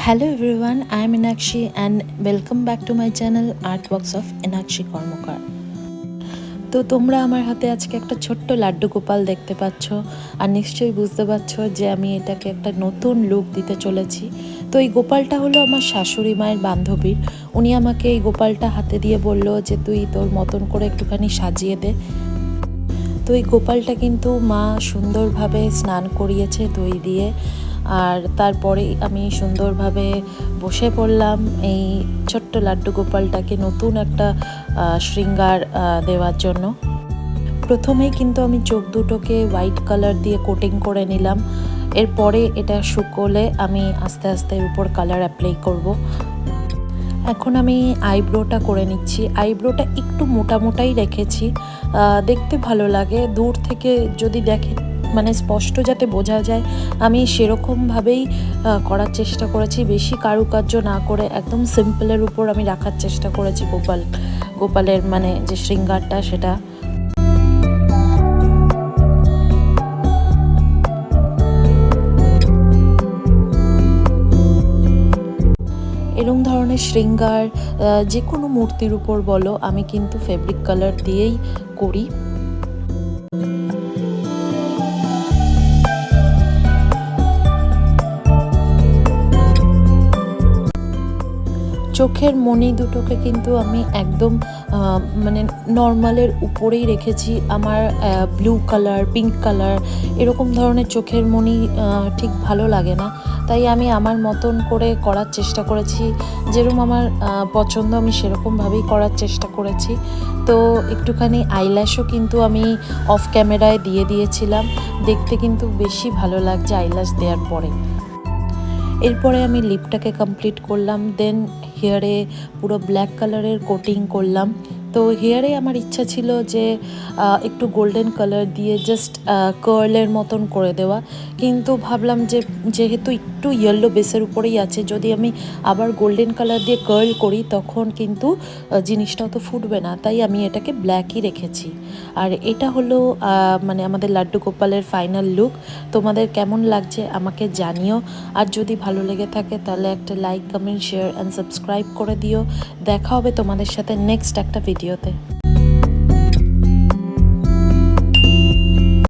Hello everyone, I am Enakshi and welcome back to my channel Artworks of Enakshi Kormokar। তো তোমরা আমার হাতে আজকে একটা ছোট্ট লাড্ডু গোপাল দেখতে পাচ্ছ আর নিশ্চয়ই বুঝতে পারছো যে আমি এটাকে একটা নতুন লুক দিতে চলেছি। তো এই গোপালটা হলো আমার শাশুড়ি মায়ের বান্ধবীর। উনি আমাকে এই গোপালটা হাতে দিয়ে বলল যে তুই তোর মতন করে একটুখানি সাজিয়ে দে। তো এই গোপালটা কিন্তু মা সুন্দরভাবে স্নান করিয়েছে দই দিয়ে, আর তারপরে আমি সুন্দরভাবে বসে পড়লাম এই ছোট্ট লাড্ডু গোপালটাকে নতুন একটা শৃঙ্গার দেওয়ার জন্য। প্রথমেই কিন্তু আমি চোখ দুটোকে হোয়াইট কালার দিয়ে কোটিং করে নিলাম। এরপরে এটা শুকোলে আমি আস্তে আস্তে এর উপর কালার অ্যাপ্লাই করব। এখন আমি আইব্রোটা করে নিচ্ছি। আইব্রোটা একটু মোটামোটাই রেখেছি, দেখতে ভালো লাগে। দূর থেকে যদি দেখে মানে স্পষ্ট যাতে বোঝা যায় আমি সেরকমভাবেই করার চেষ্টা করেছি। বেশি কারুকার্য না করে একদম সিম্পলের উপর আমি রাখার চেষ্টা করেছি গোপালের মানে যে শৃঙ্গারটা সেটা। এরকম ধরনের শৃঙ্গার যে কোনো মূর্তির উপর বলো আমি কিন্তু ফেব্রিক কালার দিয়েই করি। চোখের মণি দুটোকে কিন্তু আমি একদম মানে নর্মালের উপরেই রেখেছি। আমার ব্লু কালার, পিঙ্ক কালার এরকম ধরনের চোখের মণি ঠিক ভালো লাগে না, তাই আমি আমার মতন করে করার চেষ্টা করেছি। যেরকম আমার পছন্দ আমি সেরকমভাবেই করার চেষ্টা করেছি। তো একটুখানি আইল্যাশও কিন্তু আমি অফ ক্যামেরায় দিয়ে দিয়েছিলাম, দেখতে কিন্তু বেশি ভালো লাগছে আইল্যাশ দেওয়ার পরে। এরপরে আমি লিপটাকে কমপ্লিট করলাম, দেন হেয়ারে পুরো ব্ল্যাক কালারের কোটিং করলাম। তো হেয়ারে আমার ইচ্ছা ছিল যে একটু গোল্ডেন কালার দিয়ে জাস্ট কার্লের মতন করে দেওয়া, কিন্তু ভাবলাম যে যেহেতু একটু ইয়েলো বেসের উপরেই আছে, যদি আমি আবার গোল্ডেন কালার দিয়ে কার্ল করি তখন কিন্তু জিনিসটা অত ফুটবে না, তাই আমি এটাকে ব্ল্যাকই রেখেছি। আর এটা হলো মানে আমাদের লাড্ডু গোপালের ফাইনাল লুক। তোমাদের কেমন লাগছে আমাকে জানিও, আর যদি ভালো লেগে থাকে তাহলে একটা like, comment, share and subscribe করে দিও। দেখা হবে তোমাদের সাথে নেক্সট একটা ভিডিওতে।